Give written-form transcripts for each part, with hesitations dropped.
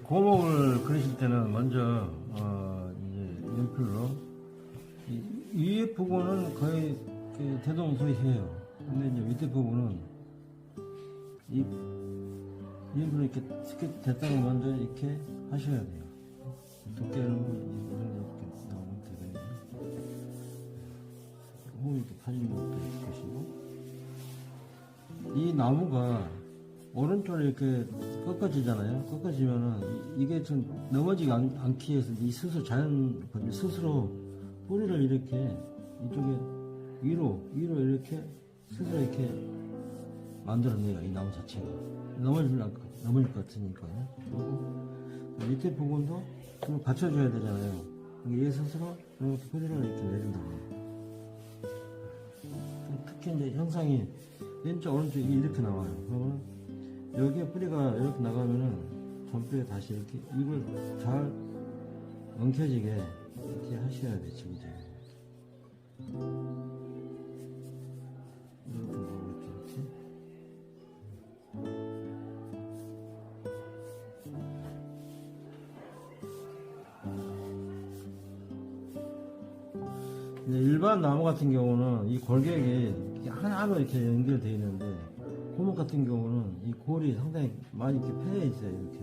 고목을 그리실 때는 먼저 이제 연필로 위에 부분은 거의 대동소이해요. 근데 이제 밑에 부분은 이 연필로 이렇게 대땅을 먼저 이렇게 하셔야 돼요. 두께는 이렇게 나오면 되거든요. 홈 이렇게 파진 것도 보시고, 이 나무가 오른쪽으로 이렇게 꺾어지잖아요. 꺾어지면은 이게 좀 넘어지지 않기 위해서 이 스스로 스스로 뿌리를 이렇게 이쪽에 위로 이렇게 스스로 이렇게 만들어내요. 이 나무 자체가 넘어질 것 같으니까요. 그리고 밑에 부분도 좀 받쳐줘야 되잖아요. 얘 스스로 이렇게 뿌리를 이렇게 내린다고. 특히 이제 형상이 왼쪽 오른쪽이 이렇게 나와요. 그러면 여기에 뿌리가 이렇게 나가면은 전뼈에 다시 이렇게 이걸 잘 엉켜지게 이렇게 하셔야 돼. 지금 이제 이렇게 나오고 이렇게. 일반 나무 같은 경우는 이 골격이 하나로 이렇게 연결되어 있는데, 고목 같은 경우는 이 골이 상당히 많이 이렇게 패여 있어요. 이렇게.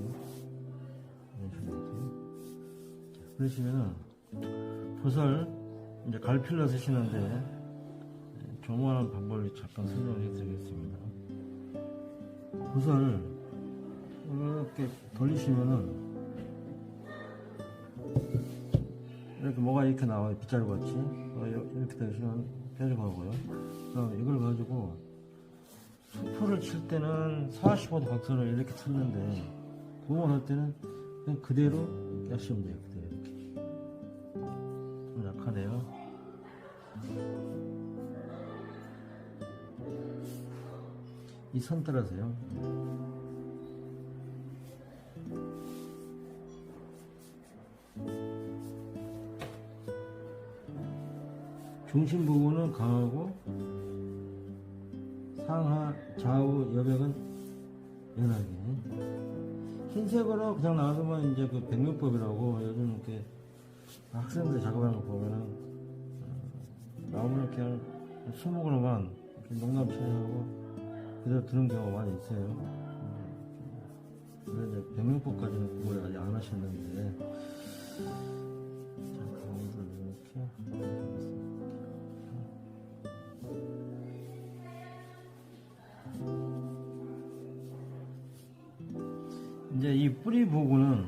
이런 식으로 이렇게. 그러시면은 붓을 이제 갈필로 쓰시는데 조모하는 방법을 잠깐 설명해 드리겠습니다. 붓을 이렇게 돌리시면은 이렇게 뭐가 이렇게 나와요. 빗자루 같이. 이렇게 되시면 뾰족하고요. 그럼 이걸 가지고 수풀을 칠 때는 45도 각도로 이렇게 쳤는데, 구멍을 할 때는 그냥 그대로 이렇게 하시면 돼요. 그대로 이렇게. 좀 약하네요. 이 선 따라서요. 중심 부분은 강하고 상하, 좌우, 여백은 연하게. 흰색으로 그냥 놔두면 이제 그 백면법이라고, 요즘 이렇게 학생들 작업하는 거 보면은 나무를 그냥 수목으로만 농담 처리하고 그대로 두는 경우가 많이 있어요. 그래서 이제 백면법까지는 구분을 아직 안 하셨는데, 자, 가운데를 이렇게. 이제 이 뿌리 부분은,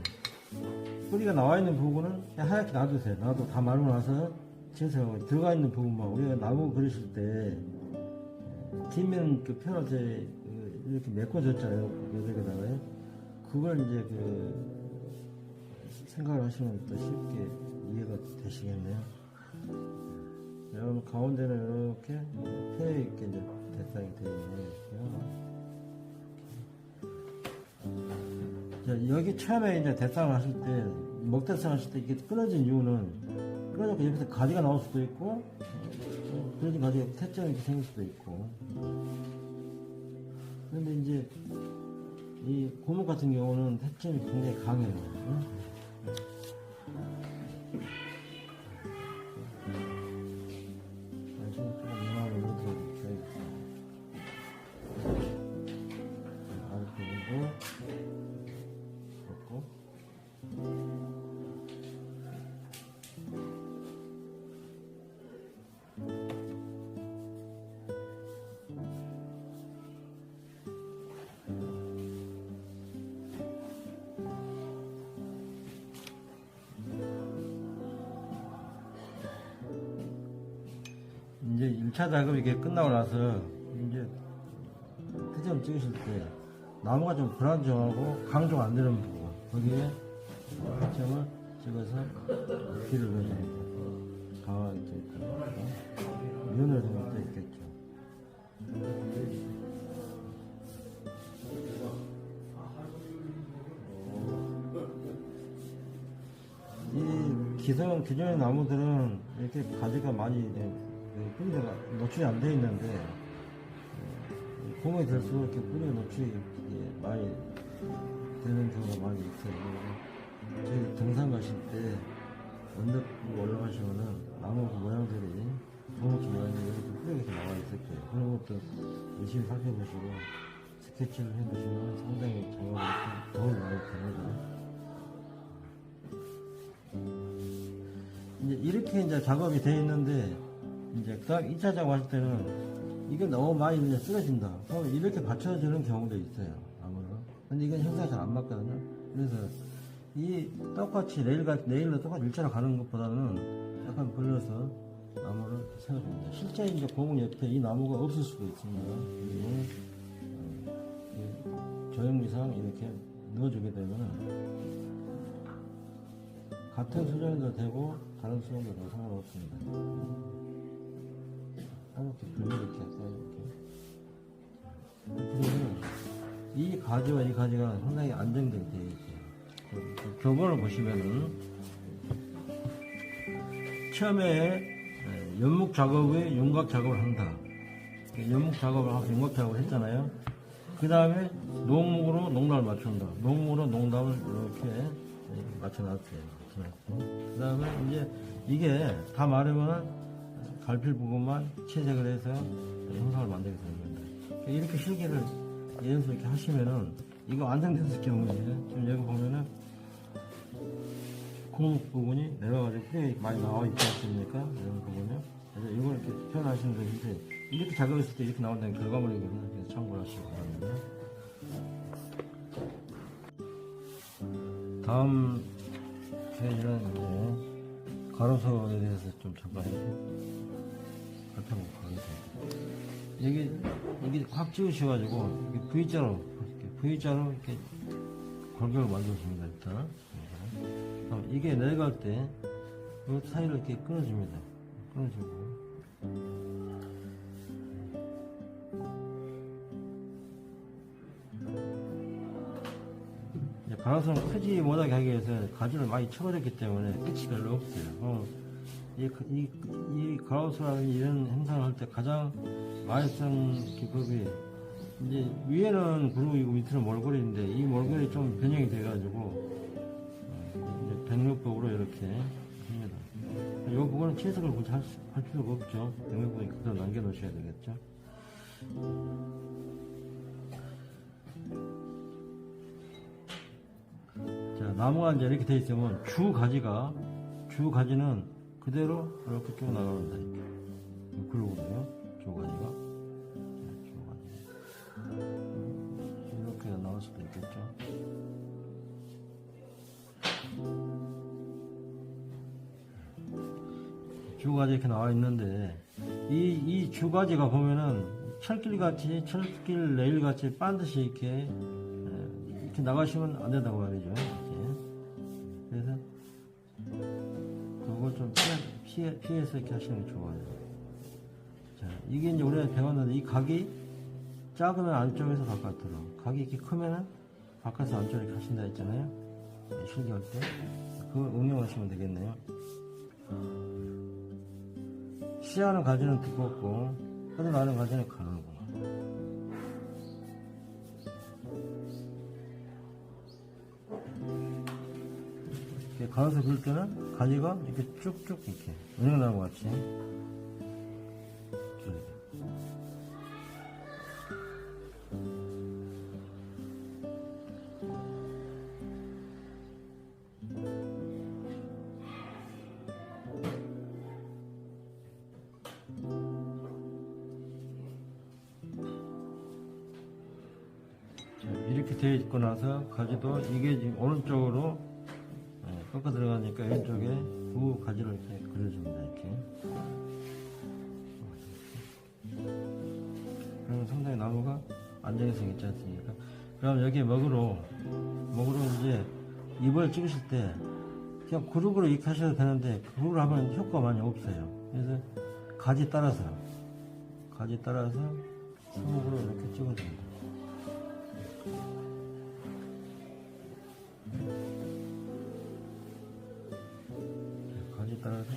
뿌리가 나와 있는 부분은 하얗게 놔두세요. 놔도 다 말고 나서 제거하고, 들어가 있는 부분만, 우리가 나무 그리실 때 뒷면 그 편한테 이렇게 메꿔줬잖아요. 여백에다가요. 그걸 이제 생각을 하시면 또 쉽게 이해가 되시겠네요. 여러분 가운데는 이렇게 펴여 있게 이제 대상이 되어 있네요. 자, 여기 처음에 이제 대상을 하실 때, 먹대상 하실 때 이게 끊어진 이유는, 끊어져서 여기서 가지가 나올 수도 있고, 끊어진 가지가 태점이 이렇게 생길 수도 있고. 그런데 이제 이 고목 같은 경우는 태점이 굉장히 강해요. 이제 1차 작업이 이렇게 끝나고 나서 이제 트점 찍으실 때 나무가 좀 불안정하고 강조 안 되는 부분, 거기에 트점을 찍어서 길을 넣어줍니다. 강하게 있고 면을 둔 것도 있겠죠. 이 기존의 나무들은 이렇게 가지가 많이 뿌리가 노출이 안 되어 있는데, 봄이 될수록 이렇게 뿌리가 노출이 많이 되는 경우가 많이 있어요. 저희 등산 가실 때 언덕 올라가시면은 나무 모양들이 고무줄 모양이 이렇게 뿌옇게 나와 있을 거예요. 그런 것도 열심히 살펴보시고 스케치를 해보시면 상당히 작업에 도움이 많이 됩니다. 이제 이렇게 이제 작업이 되어 있는데 이제 딱 2차 작업할 때는 이게 너무 많이 이제 쓰러진다. 그럼 이렇게 받쳐주는 경우도 있어요. 나무를. 근데 이건 형상이 잘 안 맞거든요. 그래서 이 똑같이 레일로 똑같이 일자로 가는 것보다는 약간 벌려서 나무를 세워줍니다. 실제 이제 고문 옆에 이 나무가 없을 수도 있습니다. 그리고 조형미상 이렇게 넣어주게 되면 같은 수정도 되고 다른 수정도 되고 상관없습니다. 이렇게 분리 이렇게 했어요. 이렇게. 그러면 이 가지와 이 가지가 상당히 안정되게 되어 있어요. 교본을 보시면은 처음에 연목 작업 후에 윤곽 작업을 한다. 연목 작업을 하고 윤곽 작업을 했잖아요. 그 다음에 농목으로 농담을 맞춘다. 농목으로 농담을 이렇게 맞춰놨어요. 그 다음에 이제 이게 다 마르면 갈필 부분만 채색을 해서 형상을 만들게 되는 겁니다. 이렇게 실기를 연습 이렇게 하시면은 이거 완성됐을 경우에 지금 여기 보면은 고목 부분이 내려가지고 크게 많이 나와 있지 않습니까? 이런 부분이요. 그래서 이걸 이렇게 표현하시는 데 이제 이렇게 작업했을 때 이렇게 나온다는 결과물이거든요. 그래서 참고를 하시기 바랍니다. 다음 페이지는 이제 가로선에 대해서 좀 잠깐 살펴보고 가겠습니다. 여기 확 찍으셔가지고 V자로 이렇게 골격을 만들어줍니다. 일단 이게 내려갈 때 이 사이를 이렇게 끊어줍니다. 끊어주고 가로선 크지 못하게 하기 위해서 가지를 많이 쳐버렸기 때문에 끝이 별로 없어요. 이 가로수라는 이런 행사를 할 때 가장 많이 쓴 기법이 이제 위에는 구름이고 밑에는 몰골인데 이 몰골이 좀 변형이 돼가지고 이제 백력법으로 이렇게 합니다. 이 부분은 채색을 굳이 할 필요가 없죠. 백력법이 그대로 남겨놓으셔야 되겠죠. 자, 나무가 이제 이렇게 돼 있으면 주 가지는 그대로 이렇게 쭉 나갑니다. 이렇게. 그러고요. 주 가지가. 이렇게 나올 수도 있겠죠. 주가지 이렇게 나와 있는데, 이 주가지가 보면은 철길 레일 같이 반드시 이렇게 나가시면 안 된다고 말이죠. 이렇게. 그래서, 그걸 좀 피해서 이렇게 하시는 게 좋아요. 자, 이게 이제 우리가 배웠는데, 이 각이 작으면 안쪽에서 바깥으로, 각이 이렇게 크면은 바깥에서 안쪽으로 이렇게 하신다 했잖아요. 실기할 때. 그걸 응용하시면 되겠네요. 시야는 가지는 두껍고, 흐르나는 가지는 가늘고. 가로수 그릴 때는 가지가 이렇게 쭉쭉 이렇게 은행나무 같이 이렇게 되어 있고 나서 가지도 이게 지금 오른쪽으로 꺾어 들어가니까 왼쪽에 두 가지를 이렇게 그려줍니다. 이렇게. 그러면 상당히 나무가 안정성 있지 않습니까? 그럼 여기에 먹으로 이제 잎을 찍으실 때 그냥 그룹으로 이렇게 하셔도 되는데 그룹으로 하면 효과가 많이 없어요. 그래서 가지 따라서 수목으로 이렇게 찍어줍니다. 따라서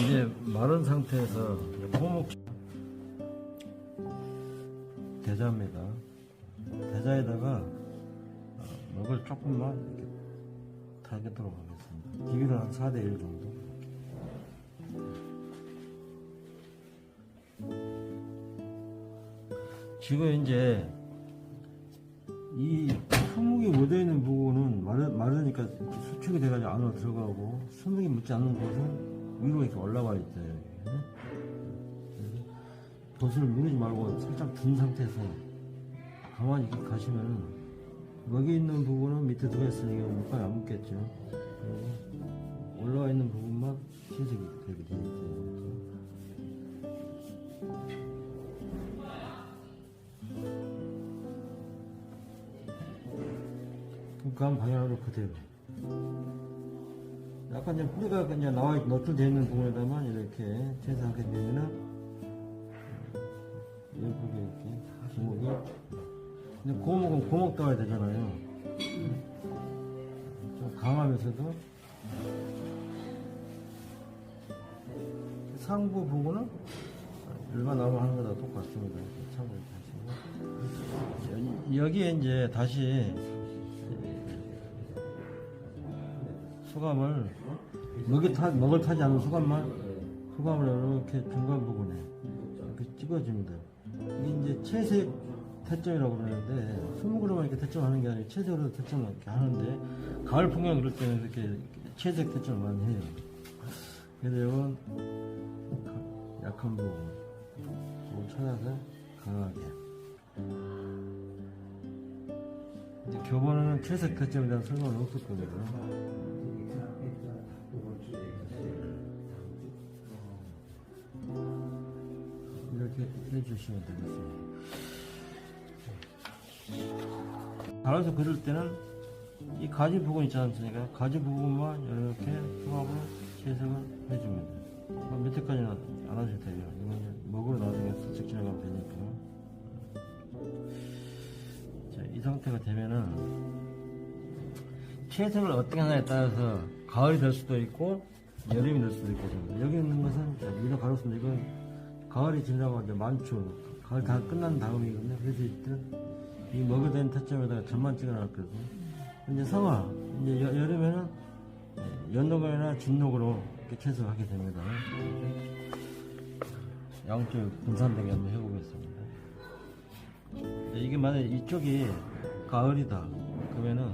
이제 마른 상태에서 호목 대자입니다. 대자에다가 먹을 조금만 이렇게 타게도록 하겠습니다. 비율은 한 4:1 정도. 지금 이제 이 수묵이 묻어있는 부분은 마르니까 이렇게 수축이 돼가지고 안으로 들어가고, 수묵이 묻지 않는 곳은 위로 이렇게 올라가 있어요. 돛을 누르지 말고 살짝 든 상태에서 가만히 이렇게 가시면 먹이 있는 부분은 밑에 들어있으니까 물감이 안 묻겠죠. 그리고 올라와 있는 부분만 채색이 되게 되어 있어요. 그 방향으로 그대로. 약간 이제 뿌리가 그냥 나와 너출되어 있는 부분에다만 이렇게 채색하게 되면은 예쁘게 이렇게 주먹이. 근데 고목은 고목 따와야 되잖아요. 좀 강하면서도 상부 부분은 일반 나무 하는 거다 똑같습니다. 이렇게 참고해 주시고, 여기에 이제 다시 수감을 먹을 타지 않은 수감을 이렇게 중간 부분에 이렇게 찍어줍니다. 이게 이제 채색 태점이라고 그러는데, 수묵으로만 이렇게 태점하는 게 아니고 채색으로 태점을 이렇게 하는데, 가을 풍경 그럴 때는 이렇게 채색 태점을 많이 해요. 그래서 이건 약한 부분 찾아서 강하게. 이제 교본은 채색 태점에 대한 설명은 없을 겁니다. 이렇게 해주시면 되겠습니다. 달아서 그릴 때는 이 가지 부분 있지 않습니까? 가지 부분만 이렇게 수압으로 채색을 해줍니다. 밑에까지는 안 하셔도 돼요. 이건 먹으러 나중에 슬쩍 지나가면 되니까. 자, 이 상태가 되면은 채색을 어떻게 하냐에 따라서 가을이 될 수도 있고 여름이 될 수도 있거든요. 여기 있는 것은 위로 가로수인데, 이건 가을이 지나고 이제 만추, 가을 다 끝난 다음이거든요. 그래서 일단 이 먹어야 되는 타점에다가 점만 찍어놨거든요. 이제 성화, 이제 여름에는 연녹이나 진녹으로 이렇게 채색을 하게 됩니다. 양쪽 분산되게 한번 해보겠습니다. 이게 만약에 이쪽이 가을이다 그러면은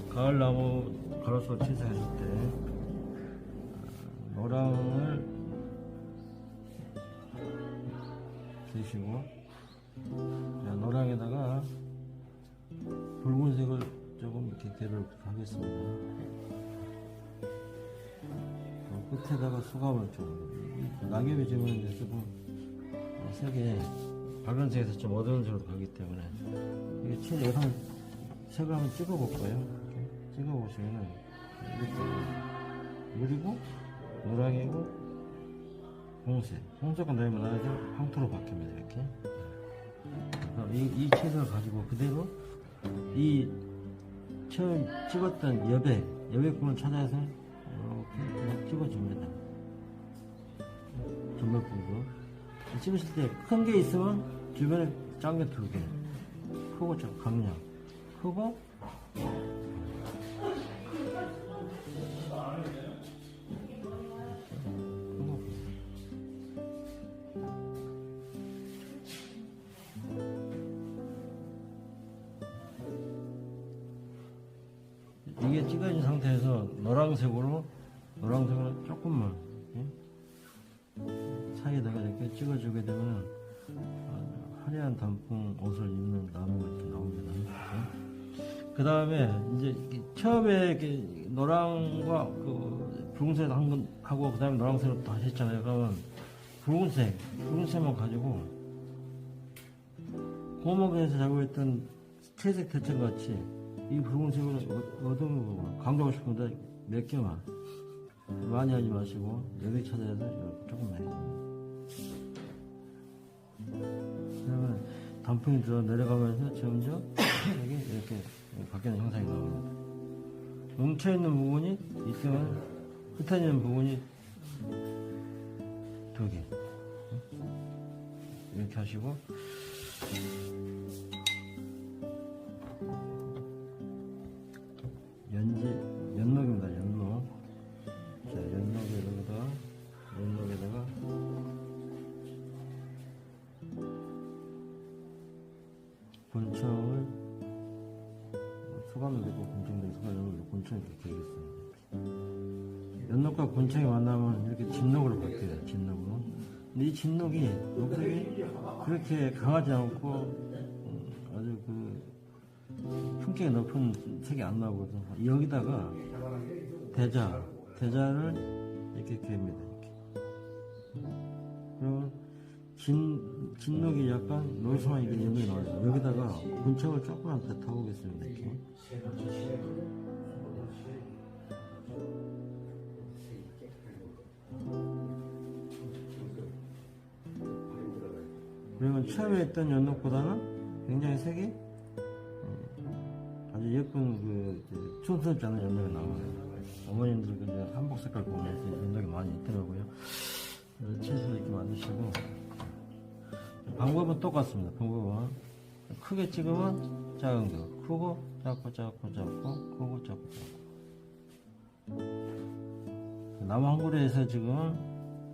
가을 나무 가로수 채색하실 때 노랑을 드시고, 노랑에다가 붉은색을 조금 이렇게 개를 하겠습니다. 끝에다가 수감을 좀, 낙엽이 지금 이제 조금 색이 밝은색에서 좀 어두운 색으로 가기 때문에 이게 채 여성 색을 한번 찍어볼 거예요. 이렇게 찍어보시면은 이렇게 물이고 노랑이고 홍색은 되면 나중에 황토로 바뀝니다. 이렇게. 이 채색을 가지고 그대로 이 처음 찍었던 여백부분을 찾아서 이렇게 그냥 찍어줍니다. 전멸부분 찍으실 때 큰 게 있으면 주변에 작은 게 2개, 크고 좀 강량, 크고 이게 찍어진 상태에서 노란색으로 조금만 사이에다가 이렇게 찍어주게 되면 화려한 단풍 옷을 입는 나무가 이렇게 나옵니다. 그 다음에 이제 처음에 이렇게 노랑과 그 붉은색 하고 그 다음에 노란색을 다 했잖아요. 그러면 붉은색만 가지고 고목에서 작업했던 채색 대체 같이 이 붉은색을 어두운 부분 강조하고 싶은데 몇 개만, 많이 하지 마시고 여기 찾아서 조금만 해줍니다. 그러면 단풍이 들어 내려가면서 점점 이렇게 바뀌는 형상이 나옵니다. 뭉쳐있는 부분이 있으면 흩어지는 부분이 2개. 이렇게 하시고, 연녹입니다, 연녹. 자, 연녹에다가, 곤청을, 소감을 넣고, 곤청도 소감을 넣고, 곤청을 이렇게 되겠습니다. 연녹과 곤청이 만나면 이렇게 진녹으로 바뀌어요, 진녹으로. 근데 이 진녹이, 녹색이 그렇게 강하지 않고, 아주 품격이 높은 색이 안 나오거든. 여기다가 대자를 이렇게 갭니다. 이렇게. 그러면 진녹이 약간 노스만 이게 연녹이 나와요. 여기다가 곤청을 조금만 더 타보겠습니다. 이렇게. 그러면 처음에 했던 연녹보다는 굉장히 색이 아주 예쁜 촌스럽지 않은 연녹이 나와요. 어머님들 한복 색깔 보면 연녹이 많이 있더라고요. 그래서 채소 이렇게 만드시고, 방법은 똑같습니다. 방법은 크게 찍으면 작은 거, 크고 작고 크고 작고. 나무 한 그루에서 지금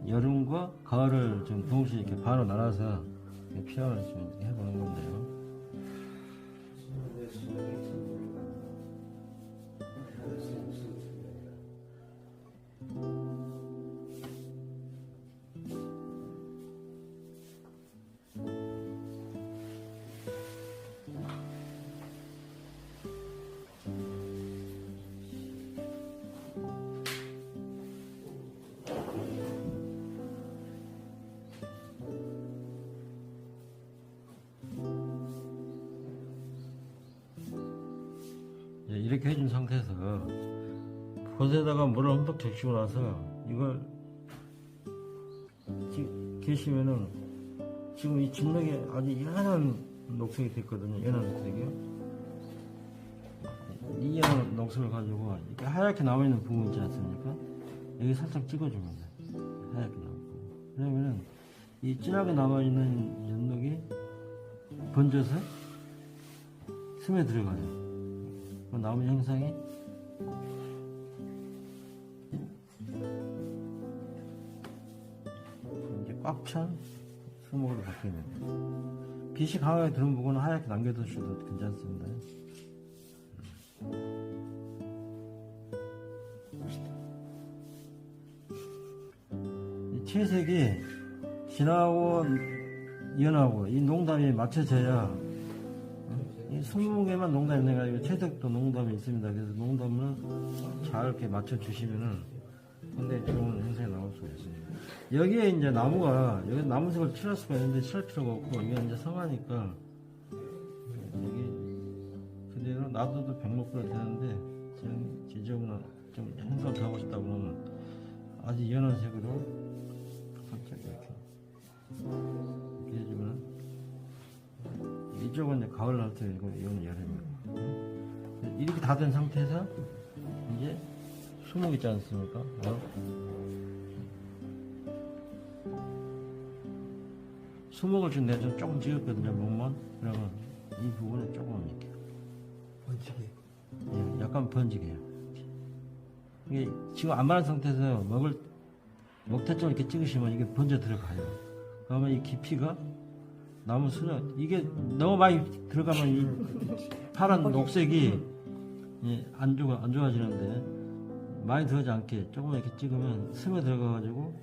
여름과 가을을 좀 동시에 이렇게 반으로 나눠서 표현을 좀 해보는 건데요. 이렇게 해준 상태에서 겉에다가 물을 흠뻑 적시고 나서 이걸 계시면은 지금 이 진녹이 아주 연한 녹색이 됐거든요. 연한 녹색이요. 이 연한 녹색을 가지고 이렇게 하얗게 남아있는 부분 있지 않습니까? 여기 살짝 찍어줍니다. 하얗게 남은 부분. 그러면은 이 진하게 남아있는 연녹이 번져서 스며 들어가요. 나무 형상이 이제 꽉 찬 수목으로 바뀝니다. 빛이 강하게 들어온 부분은 하얗게 남겨두셔도 괜찮습니다. 이 채색이 진하고 연하고 이 농담이 맞춰져야, 이 20개만 농담이 있는 게 아니고 채색도 농담이 있습니다. 그래서 농담을 잘 이렇게 맞춰주시면은 상당히 좋은 형상이 나올 수가 있습니다. 여기에 이제 나무가, 여기 나무색을 칠할 수가 있는데 칠할 필요가 없고, 이게 이제 성하니까 여기 그대로 놔둬도 백목으로 되는데, 지저분한 좀 형상 더 하고 싶다 그러면 아주 연한 색으로 살짝 이렇게 해주면, 이쪽은 이제 가을 날 때, 이거는 여름이고. 이렇게 다 된 상태에서 이제 수목 있지 않습니까? 수목을 지금 내가 조금 찍었거든요, 목만. 그러면 이 부분에 조금 이렇게 번지게. 예, 약간 번지게요. 이게 지금 안 마른 상태에서 먹태 쪽을 이렇게 찍으시면 이게 번져 들어가요. 그러면 이 깊이가 나무 수는 이게 너무 많이 들어가면 이 파란 녹색이 안 좋아지는데, 많이 들어가지 않게 조금 이렇게 찍으면 스며 들어가가지고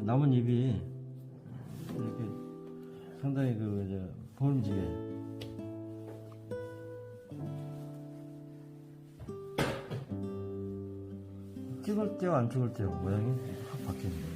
나뭇잎이 이렇게 상당히 보름지게 찍을 때와 안 찍을 때와 모양이 확 바뀝니다.